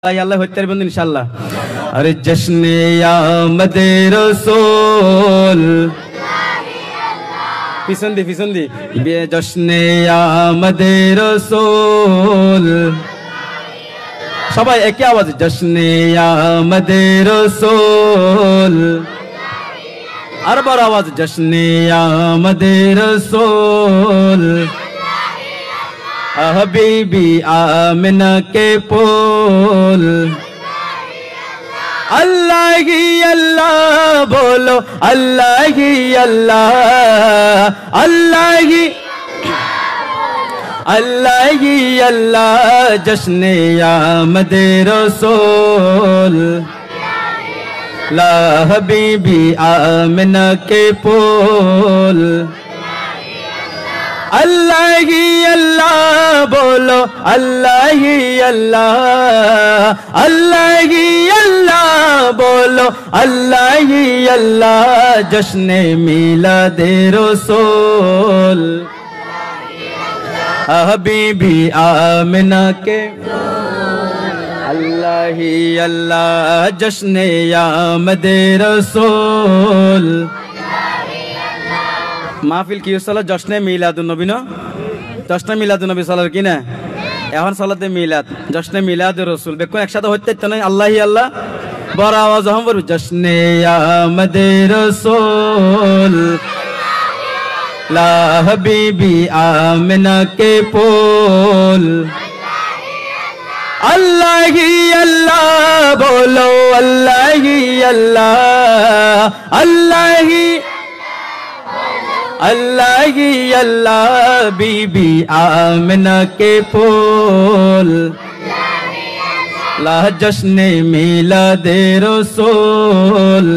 আল্লাহ হইতে পারবেন ইনশাআল্লাহ। আরে জশ্নে আমদে রাসূল পিছন দি জশ্নে আমদে রাসূল সবাই একই আওয়াজ জশ্নে আমদে রাসূল আর বড় আওয়াজ জশ্নে আমদে রাসূল हबीबी आमिना के पोल अल्लाह ही अल्लाह बोलो अल्लाह ही अल्लाह अल्लाह ही अल्लाह जश्ने आमदे रसूल ला हबीबी आमिना के पोल अल्लाह ही अल्लाह बोलो अल्लाह ही अल्लाह बोलो अल्लाह ही अल्लाह जश्ने मिलादे रसूल हबीबी आमिना के अल्लाह ही अल्लाह जश्ने आमदे रसूल মাহফিল কি হচ্ছিল জশ্নে মিলাদুন নবী না জশ্নে মিলাদুন নবী সাল্লাল্লাহু কি না এখন সালাতে মিলাদ জশ্নে মিলাদুর রাসূল বেকন একসাথে হইতে তো নাই আল্লাহি আল্লাহ বড় আওয়াজ হম বলু জশ্নে আমদে রাসূল লা হাবিবি আমিনা কে পোল अल्लाही अल्लाह बोलो अल्लाही अल्लाह अल्लाही अल्लाह बीबी आमिना के पोल ला जश्ने मिलादे रसूल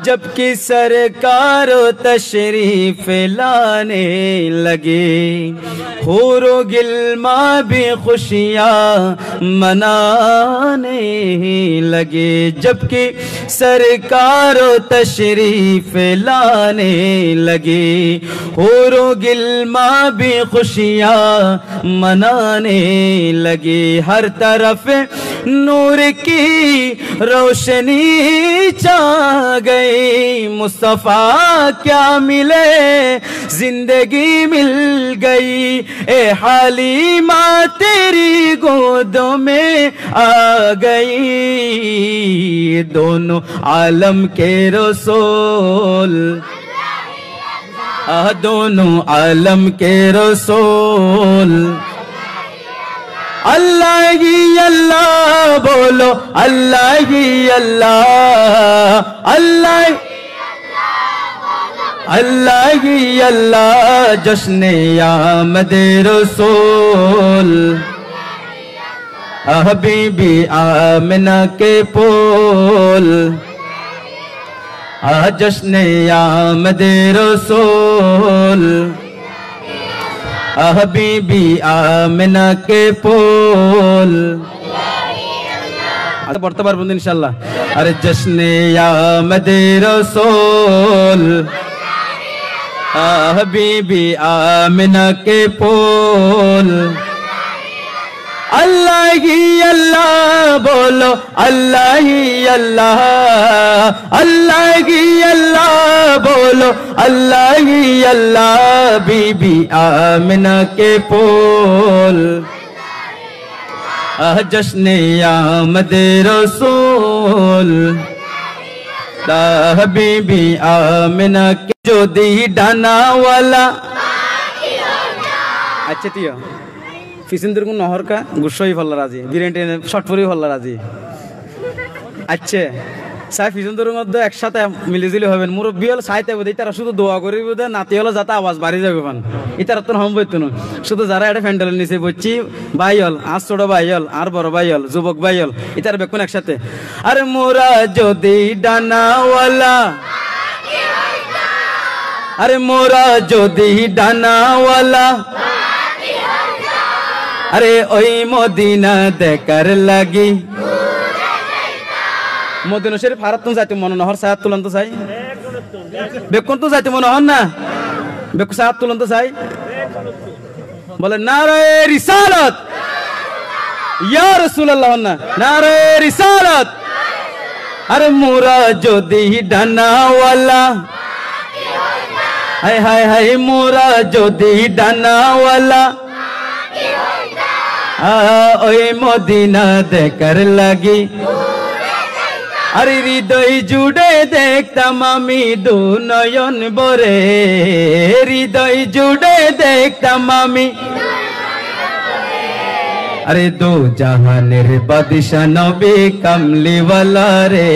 जब की सरकार तशरीफ लाने लगे हुरो गिल्मा भी खुशियाँ मनाने लगे जबकि सरकार तशरीफ लाने लगे हुरो गिल्मा भी खुशियाँ मनाने लगे हर तरफ नूर की रोशनी छा गई मुस्तफा क्या मिले जिंदगी मिल गई ए हालिमा तेरी गोदों में आ गई दोनों आलम के रसूल दोनों आलम के रसूल अल्लाह ही अल्लाह बोलो अल्लाह ही अल्लाह अल्लाह ही अल्लाह जश्ने आमदे रसूल हबीबी आमिना के पोल जश्ने आमदे रसूल हबीबी आमिना के पोल पढ़ते पारबो इंशाल्लाह अरे जश्ने आमदे रसूल हबीबी आमिना के पोल अल्लाह ही अल्लाह बोलो अल्लाह ही अल्लाह बोलो अल्लाह ही अल्लाह बीबी आमिना के पोल जश्ने आमदे रसूल हबीबी आमिना के जो दी डाना वाला अच्छा तिया फिसिंदर को নহর का गुस्सोई फल्ला राजी बिरेंटे शॉर्टपुरी फल्ला राजी अच्छे সাই ফিজনদের মধ্যে একসাথে মিলিজুলি হবেন মুরব্বী হল সাইতে বোধ তারা শুধু দোয়া করি বোধ নাতি হলো যাতে আওয়াজ বাড়ি যাবে পান ইতার তো হম বইতো না শুধু যারা এটা ফ্যান্ডেলের নিচে বলছি ভাই হল আর ছোট ভাই হল আর বড় ভাই হল যুবক ভাই হল ইতার বেকুন একসাথে আরে মোরা যদি ডানাওয়ালা আরে মোরা যদি ডানাওয়ালা আরে ওই মদিনা দেখার লাগি মদিনা শরীফ হারাত তো যাইতে মনে নহর সায়াত তুলন তো চাই বেকুন তো যাইতে মনে হন না বেকু সায়াত তুলন তো চাই বলে নারায়ে রিসালাত ইয়া রাসূলুল্লাহ না নারে রিসালাত। আরে মোরা যদি ডানাওয়ালা, হায় হায় হায় মোরা যদি ডানাওয়ালা, ওই মদিনা দেখার লাগি, আরে হৃদয় জুড়ে দেখতাম আমি দু নয়ন ভরে, হৃদয় জুড়ে দেখতাম আমি, আরে দো জাহানের বাদশা নবী কামলিওয়ালা রে,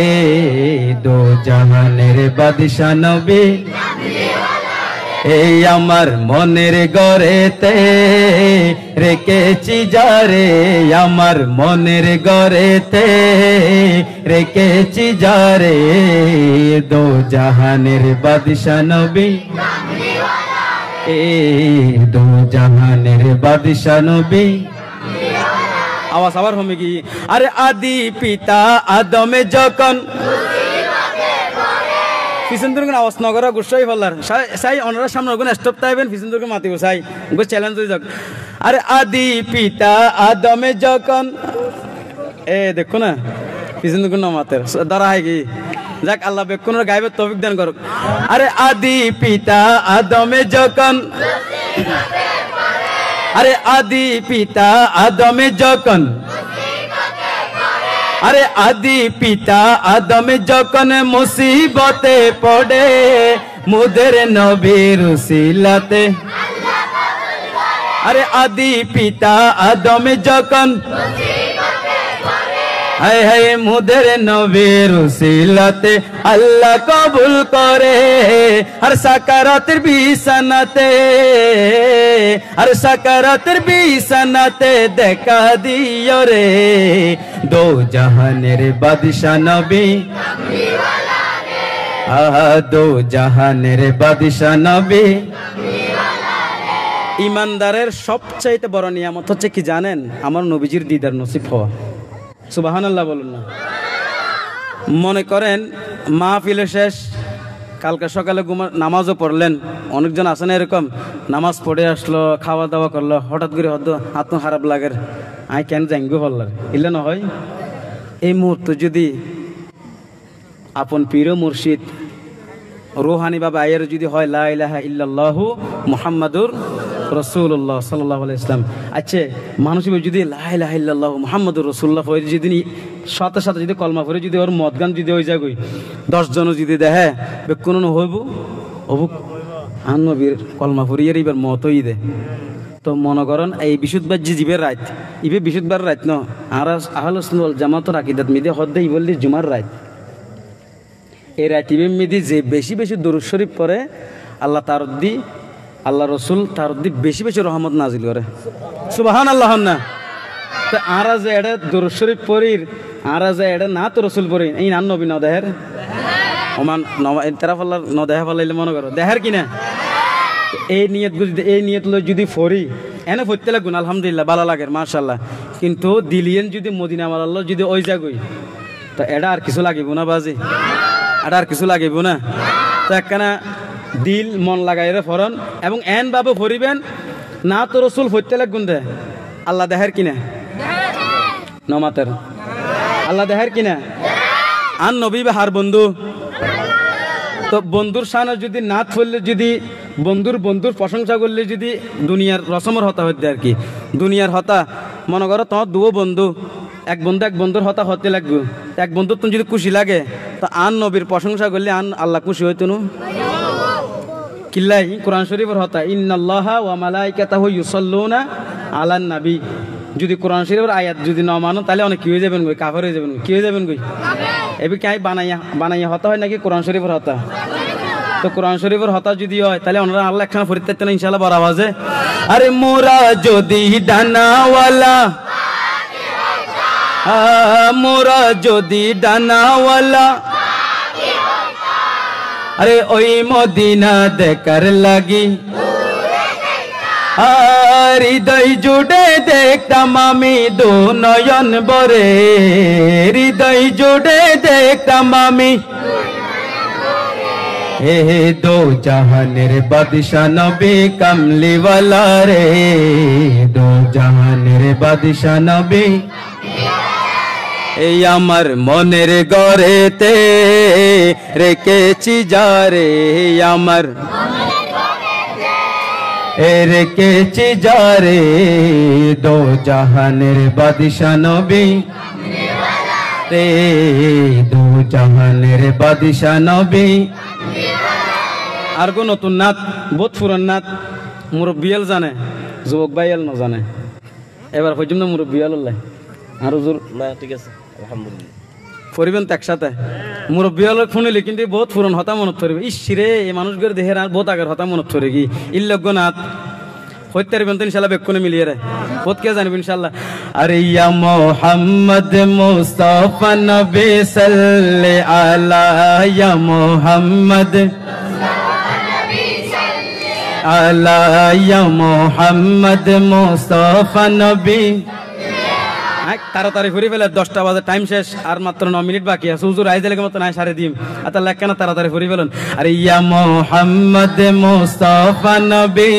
দো জাহানের বাদশা নবী, এই আমার মনের ঘরেতে রেখেছি যারে, আমার মনের ঘরেতে রেখেছি যারে, দো জাহানের বাদশা নবী, এই দো জাহানের বাদশা নবী। আওয়াজ আবার হবে কি? আরে আদি পিতা আদমে যখন পিছনদুর্গের আওয়াজ নগর গুসাই ফেলার সাই ওনারা সামনে ওগুন স্টপ তাইবেন পিছনদুর্গে মাতিব সাই গো চ্যালেঞ্জ হয়ে যাক। আরে আদি পিতা আদমে যখন, এ দেখো না পিছনদুর্গ নামাতের দ্বারা হয় কি যাক আল্লাহ বেকুনের গাইবের তৌফিক দান করুক। আরে আদি পিতা আদমে যখন, আরে আদি পিতা আদমে যখন, আরে আদি পিতা আদমে যখন মুসিবতে পড়ে, মুদের নবীর উসিলাতে, আরে আদি পিতা আদমে যখন, হায় হায় মুদের নবীর উসিলাতে আল্লাহ কবুল করে, আর সাকারাতের বিছানাতে, আর সাকারাতের বিছানাতে দেখা দিও রে, দো জাহানের বাদশা নবী, দো জাহানের বাদশা নবী। ইমানদারের সবচাইতে বড় নিয়ামত হচ্ছে কি জানেন? আমার নবীজির দিদার নসিব হওয়া। সুবহানাল্লাহ বলুন না। মনে করেন মাহফিলে শেষ, কালকে সকালে নামাজও পড়লেন, অনেকজন আছে না এরকম, নামাজ পড়ে আসলো, খাওয়া দাওয়া করলো, হঠাৎ করে হয়তো আত্ম খারাপ লাগে, আই কেন জাঙ্গু বললার ইলে না হয়। এই মুহূর্তে যদি আপন পীর মুর্শিদ রুহানি বাবা আয়ের যদি হয় লা ইলাহা ইল্লাল্লাহু মুহাম্মাদুর রাসূলুল্লাহ সাল্লাল্লাহু আলাইহি ওয়াসাল্লাম, আচ্ছা মানুষ যদি লা ইলাহা ইল্লাল্লাহু মুহাম্মাদুর রাসূলুল্লাহ হয়ে যদি সাথে সাথে যদি কলমা পড়ে যদি ওর মদ গান যদি হয়ে যায় 10 জন যদি দেখে কোনো হইব অবুক আন নবীর কলমা পড়িয়ে এবার মত হই দে। তো মনে করেন এই বিশুদ্ধবার যে জীবের রাত, ইবে বিশুদ্ধবার রাত ন, আর আহলে সুন্নাত জামাতের আকীদাত মিদে হদ্দে ইবল্লি জুমার রাত, এই রাতিবে মিদি যে বেশি বেশি দরুদ শরীফ পড়ে আল্লাহ তার দি, আল্লাহ রসুল তার দি বেশি বেশি রহমত নাজিল করে। সুবহানাল্লাহ না। তো আরা যে এটা দরুদ শরীফ পড়ির, আরা যে এটা না তো রসুল পড়ি, এই নান নবী ন দেহের ওমান তেরা ফলার ন দেহা ফলাইলে মনে করো দেহের কিনা এই নিয়ত লই যদি ফরি এনে ফরতে লাগুন আলহামদুলিল্লাহ ভালো লাগে মাশাআল্লাহ, কিন্তু দিলিয়েন যদি মদিনা মারাল্লাহ যদি ওই যাগই তো এটা আর কিছু লাগিব না বাজি, এটা আর কিছু লাগিব না। তো একখানা দিল মন লাগাইরে ফরন এবং এন বাবু ফরিবেন না তো রসুল ফরতে লাগুন দে আল্লাহ দেহের কিনা নমাতের আল্লাহ দেহের কিনা আন নবী হার বন্ধু। তো বন্ধুর সামনে যদি নাথ ফললে যদি বন্ধুর প্রশংসা করলে যদি দুনিয়ার রসমর হতা হতে আর কি, দুনিয়ার হতা মনে করো তোমার দুও বন্ধু, এক বন্ধুর হতা হতে লাগবে, এক বন্ধুর তুমি যদি খুশি লাগে তো আন নবীর প্রশংসা করলে আন আল্লাহ খুশি হইতো না। কিল্লাই কোরআন শরীফের হতা ইন্নাল্লাহা ওয়া মালাইকাতাহু ইউসাল্লুনা আলান নবী, যদি কোরআন শরীফের আয়াত যদি না মানো তাহলে অনেক কি হয়ে যাবেন গই, কাফের হয়ে যাবেন, কি হয়ে যাবেন গই। এবি কি বানাইয়া হতা হয় নাকি কোরআন শরীফের হতা? তো কোরআন শরীফের হতা যদি হয় তাহলে ওনারা আল্লাহ একখানা ফরিদ না ইনশাআল্লাহ বড় আওয়াজে আরে মোরা যদি ডানাওয়ালা, মোরা যদি ডানাওয়ালা, আরে ওই মদিনা দেখার লাগি, হৃদয় জুড়ে দেখতাম আমি দু নয়ন ভরে, হৃদয় জুড়ে দেখতাম আমি, হে দো জাহানের বাদশা নবী কামলিওয়ালা রে, দো জাহানের বাদশা নবী। এই আমার মনের ঘরেতে রেখেছি যারে, আমার রেখেছি যারে, দো জাহানের বাদশা নবী রে, দো জাহানের বাদশা নবী। আর কোন নতুন নাত, বহুত পুরান নাত, মুরব্বিয়াল জানে, যুবক ভাইয়াল ন জানে। এবার পর্যন্ত মুরব্বিয়াল আর হুজুর না ঠিক আছে আলহামদুলিল্লাহ পরিবেন তো একসাথে মুরব্বিয়াল শুনিলে কিন্তু বহুত পুরন হতা মনত পড়বে। ইসরে এই মানুষগুলো দেহের আর বহুত আগের হতা মনত পড়ে কি ইল্লজ্ঞ নাথ হইতে পারবেন তো ইনশাল্লাহ বেক্ষণে মিলিয়ে রে বহুত কে জানবেন ইনশাল্লাহ। আরে ইয়া মুহাম্মদ মুস্তাফা নবী সাল্লি আলা, ইয়া মুহাম্মদ আলা, ইয়া মুহাম্মদ মুস্তাফা নবী। তাড়াতাড়ি ঘুরে ফেলে 10টা বাজে টাইম শেষ, আর মাত্র 9 মিনিট বাকি আছে। হুজুর আইজ দিলে মতো নাই সাড়ে দিম আর তাহলে কেন তাড়াতাড়ি ঘুরে ফেলুন। আরে ইয়া মুহাম্মদ মুস্তাফা নবী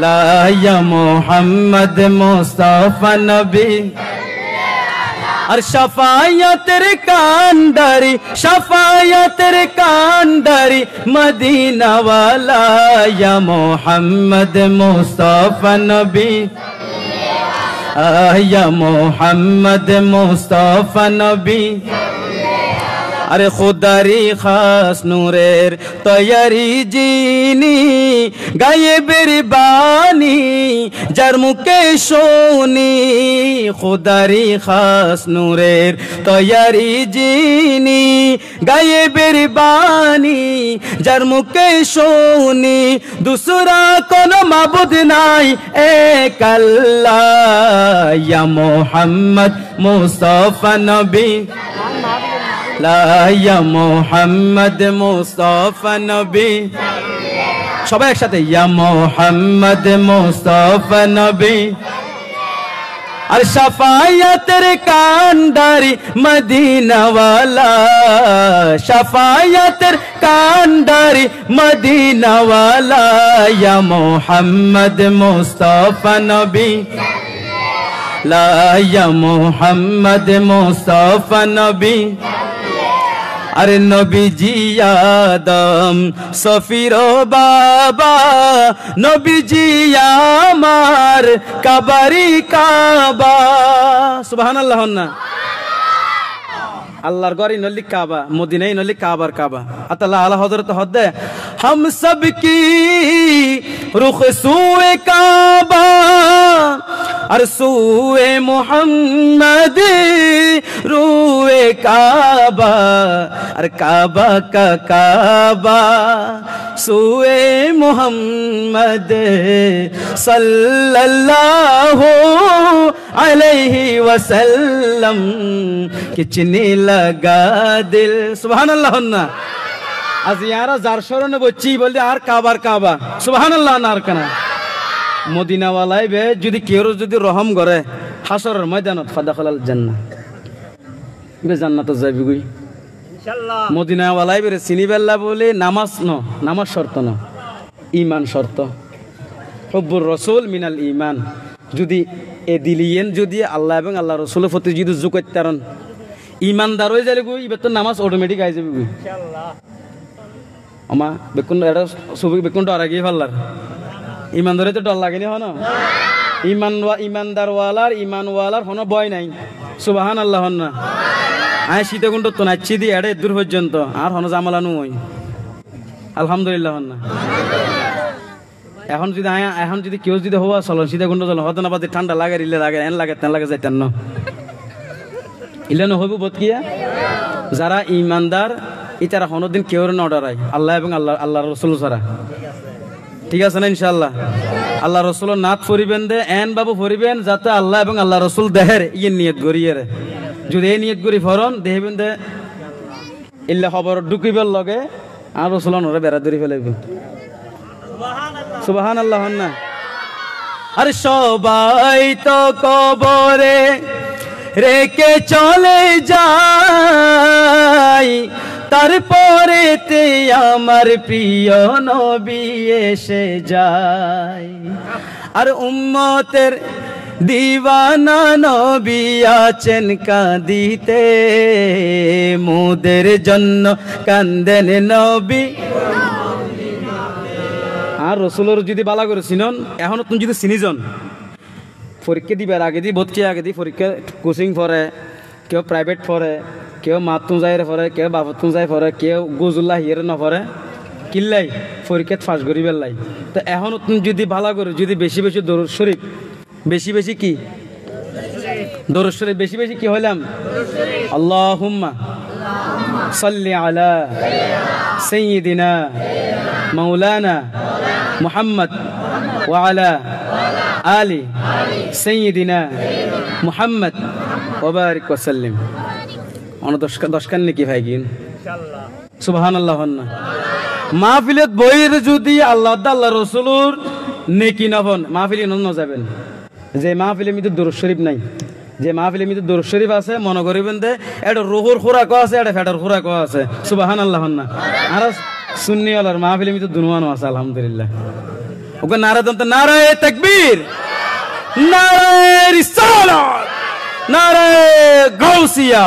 লা, ইয়া মুহাম্মদ মুস্তাফা নবী। আর শাফায়াতের কান্ডারি, শাফায়াতের কান্ডারি মদিনা ওয়ালা, ইয়া মুহাম্মদ মুস্তাফা নবী, ইয়া মুহাম্মদ মুস্তাফা নবী। আরে খুদারি খাস নূরের তৈয়ারি জিনি, গায়েবের বাণী যার মুখে শুনি, খুদারি খাস নূরের তৈয়ারি জিনি, গায়েবের বাণী যার মুখে শুনি, দুসরা কোন মাবুদ নাই এক আল্লাহ, ইয়া মুহাম্মদ মুস্তাফা নবী লা, ইয়া মুহাম্মদ মুস্তাফা নবী। সবাই একসাথে ইয়া মুহাম্মদ মুস্তাফা নবী। আর শাফায়াতের কান্ডারি মদিনা ওয়ালা, শাফায়াতের কান্ডারি মদিনা ওয়ালা, ইয়া মুহাম্মদ মুস্তাফা নবী লা, ইয়া মুহাম্মদ মুস্তাফা নবী। আরে নবীজি আদম সফির বাবা, নবীজি আমার কাবারি কাবা। সুবহানাল্লাহ না, আল্লাহর ঘর ইনলি কাবা, মদিনাই ইনলি কাবার কাবা। আল্লাহ আলা হযরত হদে हम सब की रुख सूए काबा, और सूए मोहम्मद रूए काबा, और काबा का काबा सूए मोहम्मद सल्लल्लाहु अलैहि वसल्लम, किचने लगा दिल। सुबहानाल्लाह ना, আজ ইয়ারা যার স্মরণে বলছি বলতে আর কাবার কাবা। সুবহানাল্লাহ না, আর কেনা মদিনাওয়ালাই বে যদি কেউ যদি রহম করে হাসরের ময়দানত ফাদাখালাল জান্নাহ, বে জান্নাতে যাবি গই ইনশাআল্লাহ। মদিনাওয়ালাই বে চিনি বেল্লা বলে নামাজ ন, নামাজ শর্ত না, ঈমান শর্ত। হুব্বুর রাসূল মিনাল ঈমান। যদি এ দিলিয়েন যদি আল্লাহ এবং আল্লাহ রাসূলের প্রতি যদি যুকত্তারন ঈমানদার হয়ে যাবে গই, এবার তো নামাজ অটোমেটিক আই যাবে গই ইনশাআল্লাহ। আমা বেকুন এটা সবই বেকুন ডর আগে ফাল্লার ইমানদারে তো ডর লাগেনি হন, ইমানদারওয়ালার ইমানওয়ালার হন ভয় নাই। সুবহানাল্লাহ না, আয় শীতকুণ্ড তো নাচছি দি এড়ে দূর পর্যন্ত আর হন জামালানু ওই আলহামদুলিল্লাহ না। এখন যদি এখন যদি কেউ যদি হওয়া চলো সীতাকুণ্ড চলো হতো না, বাদে ঠান্ডা লাগে ইলে লাগে এন লাগে তেন লাগে যাইতেন ন ইলে নহইব বোধ কিয়া। যারা ইমানদার ইতারা কোনোদিন কেউ না ডরায় আল্লাহ এবং আল্লাহ রসুল ছাড়া, ঠিক আছে না ইনশাআল্লাহ। আল্লাহ রসুলের নাথ ফরিবেন দে এন বাবু ফরিবেন যাতে আল্লাহ এবং আল্লাহ রসুল দেহের ইয়ে নিয়ত করিয়ে রে। যদি এই নিয়ত করি ফরন দেহবেন দে ইল্লা খবর ঢুকিবার লগে আর রসুল নরে বেড়া ধরে ফেলাইব। সুবহানাল্লাহ না। আর সবাই তো কবরে রেখে চলে যায়, তারপরেতে আমার প্রিয় নবী এসে যায়। আর উম্মতের দিওয়ানা নবী আছেন কাঁদিতে, মোদের জন্য কান্দেন নবী। আর রসুলের যদি বালা করে চিনন, এখন তুমি যদি চিনিজন, পরীক্ষা দিবার আগে দি ভর্তি আগে দি পরীক্ষা কোচিং পড়ে, কেউ প্রাইভেট পড়ে, কেউ মাতুন যাই পড়ে, কেউ বাবতুন যাই পড়ে, কেউ গজুল্লাহ হিয়ের নপড়ে, কিল্লাই পরীক্ষাত ফাঁস করি বেলাই। তো এখন তুমি যদি ভালো করে, যদি বেশি বেশি দরুদ শরীফ, বেশি বেশি কি দরুদ শরীফ, বেশি বেশি কি হইলাম, আল্লাহুম্মা সাল্লি আলা সাইয়্যিদিনা মাওলানা মুহাম্মদ ওয়া আলা আলি সাইয়্যিদিনা মুহাম্মদ ওয়া বারিক ওয়া সাল্লিম। দশকান নাকি ভাই কিন সুবহানাল্লাহ। মাহফিলত বইয়ের যদি আল্লাহ আল্লাহ রসুলুর নেকি নফন মাহফিলি ন যাবেন। যে মাহফিলের মধ্যে দরুদ শরীফ নাই, যে মাহফিলের মধ্যে দরুদ শরীফ আছে, মনে করিবেন দে এটা রুহুর খোরাকও আছে, এটা ফেটার খোরাকও আছে। সুবহানাল্লাহ। আর সুন্নি ওয়ালার মাহফিলের মধ্যে দুনুয়ানো আছে আলহামদুলিল্লাহ। ওকে নারা দন্ত নারায়ে তাকবীর, নারায়ে রিসালাত, নারায়ে গাউসিয়া।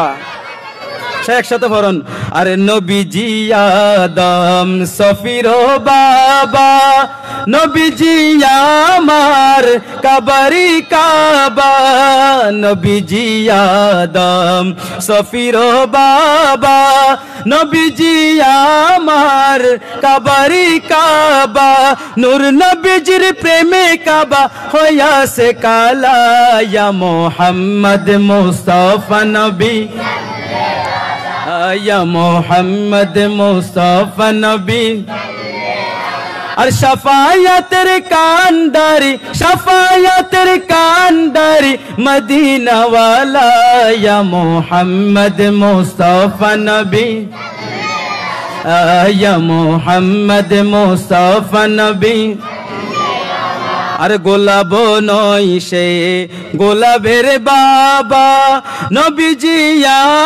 একসাথে পড়ুন। আরে নবীজি আদম সফির বাবা, নবীজি আমার কাবারি কাবা, নবীজি আদম সফির বাবা, নবীজি আমার কাবারি কাবা, নূর নবীজির প্রেমে কাবা হইয়াছে কালা, ইয়া মুহাম্মদ মুস্তাফা নবী, ইয়া মুহাম্মদ মুস্তাফা নবী। আর শাফায়াতের কান্দারি, শাফায়াতের কান্দারি মদিনা ওয়ালা, ইয়া মুহাম্মদ মুস্তাফা নবী, ইয়া মুহাম্মদ মুস্তাফা নবী। আর গোলাপ নয় সে গোলাপের বাবা, নবীজি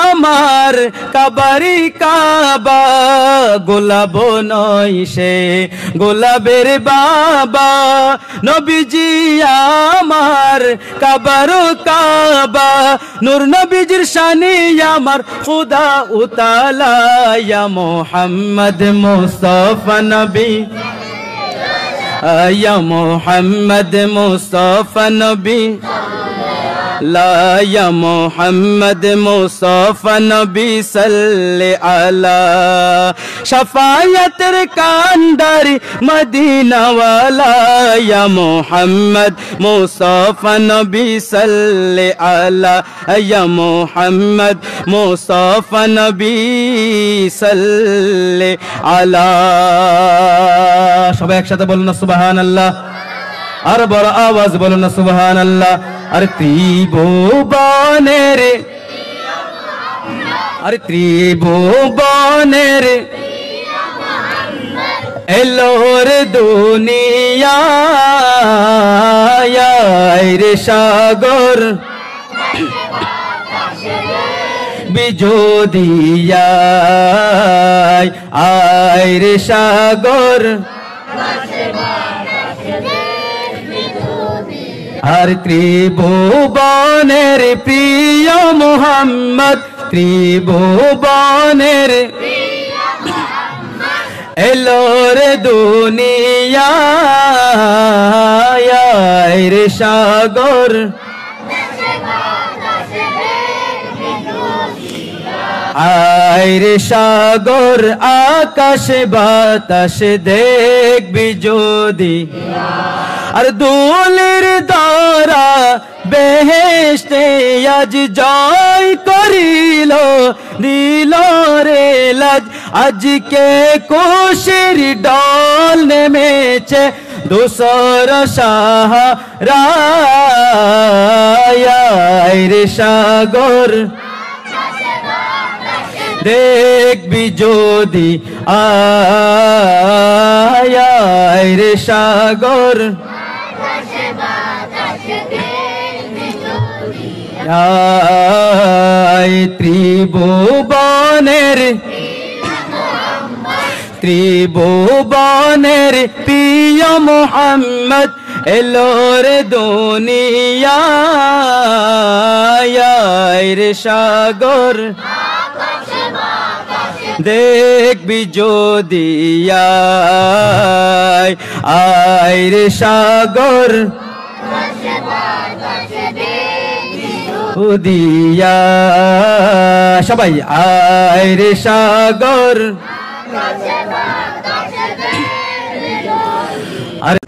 আমার কাবারি কাবা, গোলাপ নয় সে গোলাপের বাবা, নবীজি আমার কাবার কাবা, নূর নবীজির শানি আমার খুদা উতালা, ইয়া মুহাম্মদ মুস্তাফা নবী, ইয়া মুহাম্মদ মুস্তাফা নবী, লা ইয়া মুহাম্মদ মুস্তাফা নবী সাল্লি আলা শাফায়াতের কান্দারি মদিনা ওয়ালা, ইয়া মুহাম্মদ মুস্তাফা নবী সাল্লি আলা, ইয়া মুহাম্মদ মুস্তাফা নবী সাল্লি আলা। সবাই একসাথে বলুন না সুবহানাল্লাহ, আর বড় আওয়াজ বলুন না সুবহানাল্লাহ। আর ত্রিভুবনের, আরে ত্রিভুবনের এলোর দুনিয়ায় রে সাগর বিজোদিয়ায়, আয় রে সাগর আর ত্রিভুবনের প্রিয় মুহাম্মদ, ত্রিভুবনের এলোর দুনিয়ায় রে সাগর, আয় রে সাগর আকাশ বাতাস দেখবি যদি, আর দুলের দ্বারা বেহেশতে আজ জয় করিল, দিল রে লাজ আজকে কোশের ডল নেমেছে দোসর সাহারায় রে সাগর দেখবি যদি, আয় রে সাগর আয় ত্রিভুবনের ত্রিভুবনের প্রিয় মোহাম্মদ এলোর দুনিয়ায় রে সাগর দেখবি যদি আয় রে সাগর উদিয়া সবাই আয় রে সাগর আরে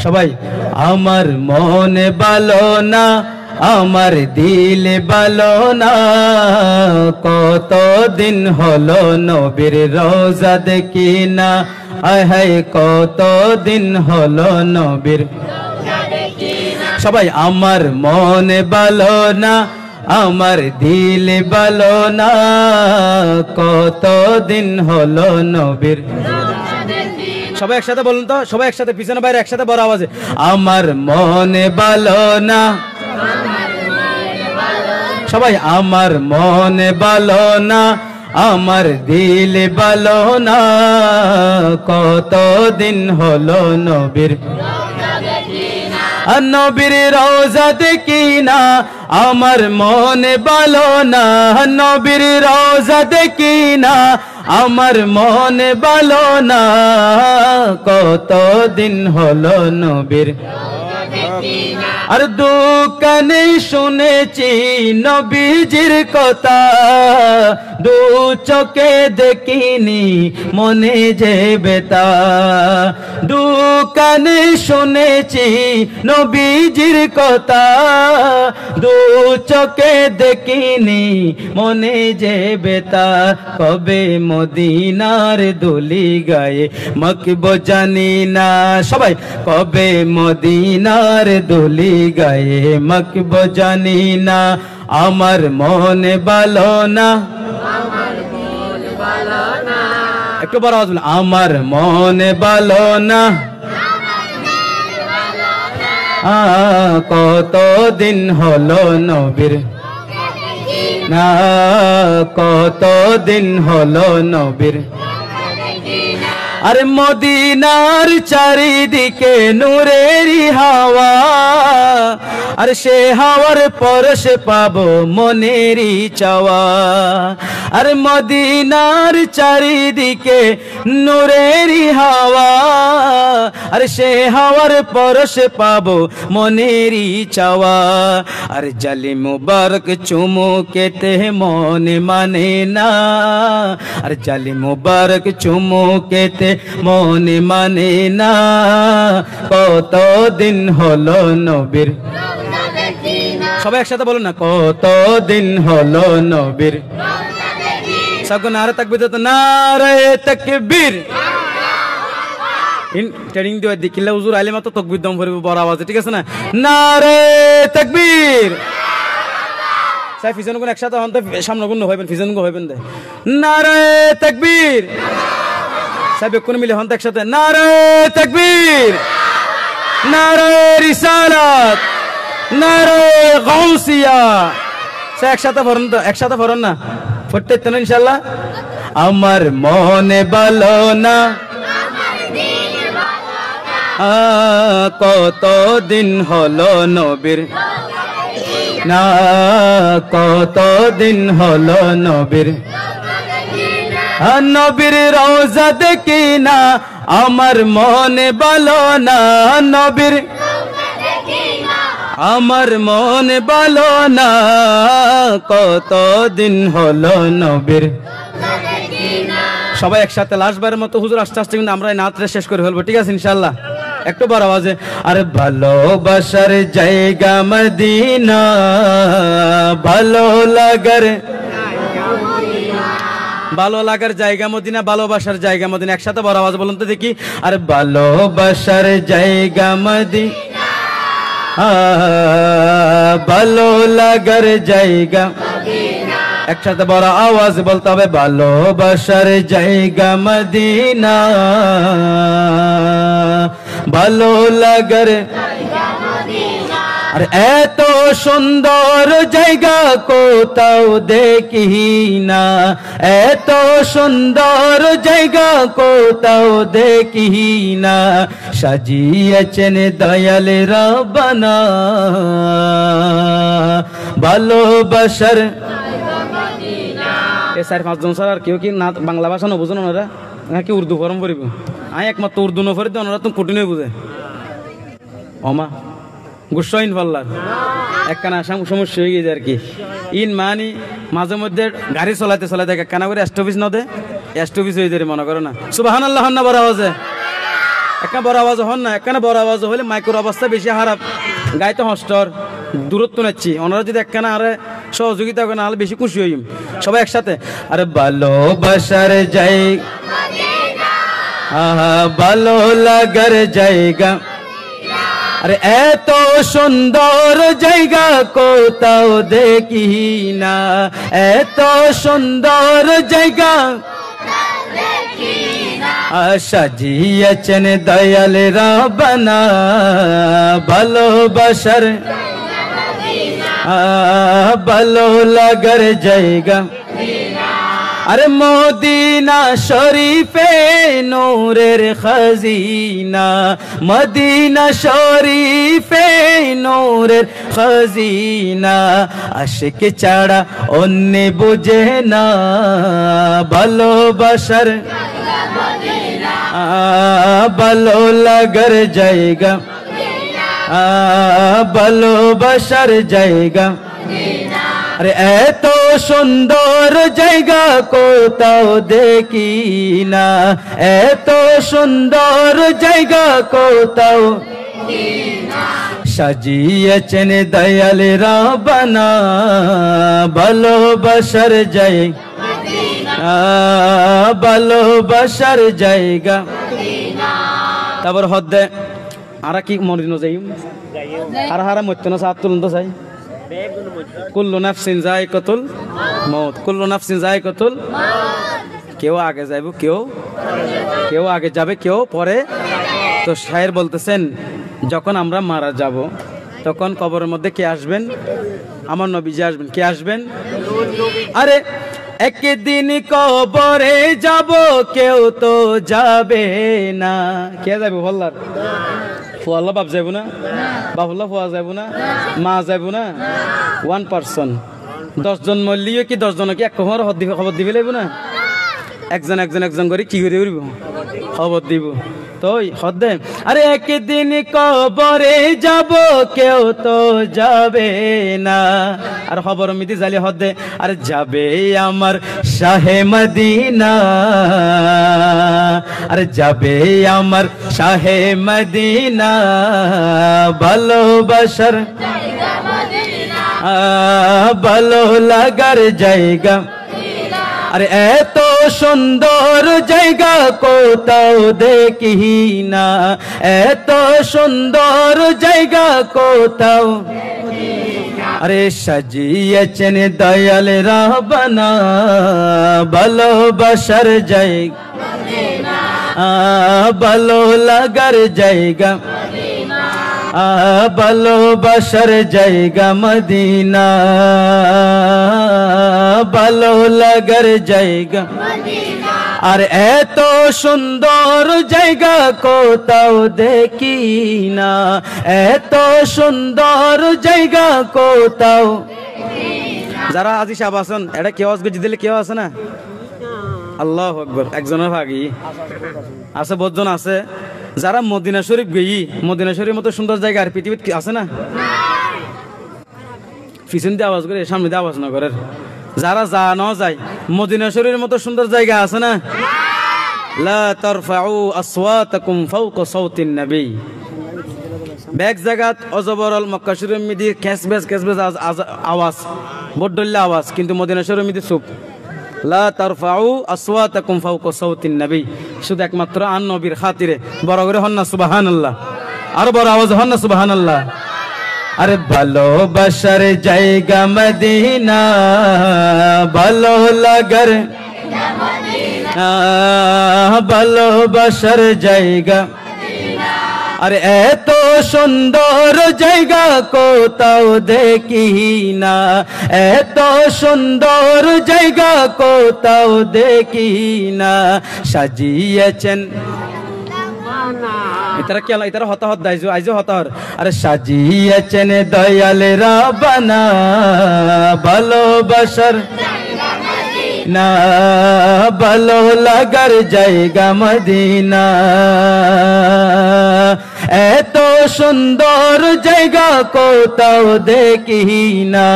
সবাই আমার মনে ভালো না আমার দিল ভালো না কতদিন হলো নবীর রোজা দেখি না আয় হায় কতদিন হলো নবীর সবাই আমার মনে ভালো না আমার দিল ভালো না কতদিন হলো নবীর সবাই একসাথে বলুন তো সবাই একসাথে পিছনে বাইরে একসাথে বড় আওয়াজে আমার মনে ভালো না সবাই আমার মনে ভালো না আমার দিল ভালো না কতদিন হলো নবীর নবীর রোজা দেখি না আমার মনে ভালো না নবীর রোজা দেখি না আমার মনে ভালো না কতদিন হলো নবীর আর দোকানে শুনেছি নবীজির কথা দু চোখে দেখিনি মনে যে বেতা দোকানে শুনেছি নবীজির কথা দু চোখে দেখিনি মনে যে বেতা কবে মদিনার দোলি গায়ে মাখব জানি না সবাই কবে মদিনার দোলি গায়ে মাখব জানি না আমার মনে ভালো না একটু বড় আওয়াজ বলুন আমার মনে ভালো না কতদিন হলো নবীর না কতদিন হলো নবীর আরে মদিনার চারিদিকে নূরেরই হাওয়া আর সে হাওয়ার পরশে পাবো মনেরই চাওয়া আর মদিনার চারিদিকে নূরেরই হাওয়া আর সে হাওয়ার পরশে পাবো মনেরই চাওয়া আর জালি মুবারক চুমুকেতে মনে মানে না আর জালি মুবারক চুমুকেতে মনে মানে না কতদিন হলো নবীর সবাই একসাথে বলুন না কতদিন হলো নবীর সব নারে তাকবীর তো নারে তাকবীর ইন ট্রেনিং দিও দেখিলে হুজুর আইলে মাত্র তাকবীর দম ভরিব বড় আওয়াজে ঠিক আছে না নারে তাকবীর সাই ফিজন কোন একসাথে হন তো সামনে গুণ হইবেন ফিজন গুণ হইবেন দে নারে তাকবীর সাহেব কোন মিলে হন একসাথে নারে তাকবীর নারে রিসালাত নারে গাউসিয়া সে একসাথে পড়ুন তো একসাথে পড়ুন না পড়তে তো ইনশাআল্লাহ আমার মনে ভালো না কতদিন হলো নবীর না কতদিন হলো নবীর নবীর রওজা দেখি না আমার মনে ভালো না নবীর আমার মনে ভালো না কতদিন হলো নবীর সবাই একসাথে লাস্টবারের মতো হুজুর আস্তে আস্তে কিন্তু আমরা এই নাতটা শেষ করে ফেলবো ঠিক আছে ইনশাআল্লাহ একটু বড় আওয়াজে আর ভালোবাসার জায়গা মদিনা ভালো লাগার জায়গা মদিনা ভালোবাসার জায়গা মদিনা একসাথে বড় আওয়াজ বলুন তো দেখি আর ভালোবাসার জায়গা মদিনা ভালো লাগার জায়গা একসাথে বড় আওয়াজ বলতে হবে ভালোবাসার জায়গা মদিনা ভালো লাগার আর এত সুন্দর জায়গা কোথাও দেখি না, এত সুন্দর জায়গা কোথাও দেখি না, সাজিয়েছেন দয়াল রব্বানা ভালোবাসার। এ 4-5 জন স্যার আর কেউ কি না বাংলা ভাষা ন বুঝুন ওনারা, নাকি উর্দু ফরম পড়িব? আমি একমাত্র উর্দু ন ফরি, ওনারা তো কঠিনই বুঝে। অমা গুসাইন পাল্লার একখানা সমস্যা হয়ে গেছে আর কি। ইন মানি মাঝে মধ্যে গাড়ি চলাইতে চলাইতে একখানা করে এস্টপিস ন দে, এস্টপিস হয়ে যায় মনে করো না। সুবহানাল্লাহ হন না বড় আওয়াজে, একটা বড় আওয়াজ হন না, একখানা বড় আওয়াজ হলে মাইক্রোর অবস্থা বেশি খারাপ, গাইতে হস্টর দূরত্ব নাচ্ছি। ওনারা যদি একখানা আরে সহযোগিতা করে না হলে বেশি খুশি হইম সবাই একসাথে। আরে ভালোবাসার জায়গা, ভালো লাগার জায়গা, আরে এত সুন্দর জায়গা কোথাও দেখি না, এত সুন্দর জায়গা সাজিয়েছেন দয়াল রব্বানা ভালোবাসার ভালো লাগার জায়গা। আরে মদিনা শরীফে নূরের খাজিনা, মদিনা শরীফে নূরের খাজিনা, আশিক ছাড়া অন্য বুঝে না ভালোবাসার ভালো লাগার জায়গা, ভালোবাসার জায়গা। আরে এত সুন্দর জায়গা কোথাও দেখি না, এত সুন্দর জায়গা কোথাও সাজিয়েছেন দয়াল রব্বানা ভালোবাসার জায়গা, ভালোবাসার জায়গা। তারপর হদ্দে আরা কি মরিন যাই হারা হারা মরতে না সাত তুলন তো চাই। কুল্লু নাফসিন যায়কাতুল মউত, কুল্লু নাফসিন যায়কাতুল, কেউ আগে যাইব, কেউ আগে যাবে, কেউ পরে। তো শায়ের বলতেছেন যখন আমরা মারা যাব তখন কবরের মধ্যে কে আসবেন? আমার নবীজি আসবেন। কে আসবেন? আরে একদিন কবরে যাব, কেউ তো যাবে না। কে যাবে? বললার ফুয়াল্লা বাপ যাইব না, বাবুল্লা ফুয়া যাইব না, মা যাইব না। 1% 10 জন মরলিও কি 10 জন কি এক খবর দিবে লাগব না? একজন একজন একজন করে কি করে উড়ব খবর দিব। তো হদ্দে আরে একদিন কবরে যাব, কেউ তো যাবে না। আর খবর মিতি জালি হদ্দে আরে যাবে আমার শাহে মদিনা, আরে যাবে আমার শাহে মদিনা ভালোবাসার ভালো লাগার জায়গা। আরে এত সুন্দর জায়গা কোথাও দেখি না, এত সুন্দর জায়গা কোথাও। আরে সাজিয়েছেন দয়াল রব্বানা ভালোবাসার জায়গা, ভালো লাগার জায়গা, ভালোবাসার জায়গা মদিনা ভালো লাগার জায়গা। আর এত সুন্দর জায়গা কোথাও দেখি না, এত সুন্দর জায়গা কোথাও। যারা আজি সাহেব আছেন এটা কেউ আসবে দিলে কেউ আছে না? আল্লাহু আকবার। একজনের ভাগি আছে, বহুজন আছে যারা মদিনা শরীফ গেই, মদিনা শরীফের মতো সুন্দর জায়গা আর পৃথিবীতে আছে না? পিছন দিয়ে আওয়াজ করে, সামনে দিয়ে আওয়াজ না করে। যারা যা ন যায় মদিনা শরীফের মতো সুন্দর জায়গা আছে না? লা তারফাউ আসওয়াতাকুম ফাওকা সাওতিন নবী। ব্যাগ জায়গাত অজবরল মক্কা শরীফের মিদি ক্যাসবেস আওয়াজ, বড্ডল্লা আওয়াজ, কিন্তু মদিনা শরীফের মিদি চুপ। লা তারফাউ আসওয়াতাকুম ফাওকা সাওতিন নবী। শুধু একমাত্র আন নবীর খাতিরে বড় করে হন না সুবহানাল্লাহ, আর বড় আওয়াজ হন না সুবহানাল্লাহ। আরে ভালোবাসার জায়গা মদিনা ভালো লাগার, ভালোবাসার জায়গা। আরে এত সুন্দর জায়গা কোথাও দেখি না, এত সুন্দর জায়গা কোথাও দেখি না, সাজিয়েছেন ইতারা কি আল্লাহ ইতারা হতাহত দাইজো আইজো হতাহর আরে সাজিয়েছেন দয়াল রাব্বানা ভালোবাসার না, ভালো লাগার জায়গা মদিনা। এত সুন্দর জায়গা কোথাও দেখি না,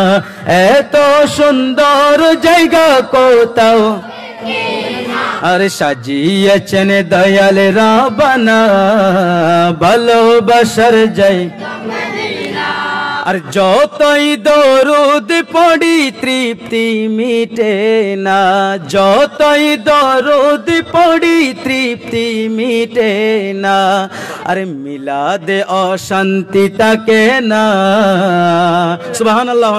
এত সুন্দর জায়গা কোথাও আরে সাজিয়েছেন দয়াল রাব্বানা ভালোবাসার জায়গা। আর যতই দরুদ পড়ি তৃপ্তি মিটে না, যতই দরুদ পড়ি তৃপ্তি মিটে না, আরে মিলাদে অশান্তি থাকে না। সুবহানাল্লাহ।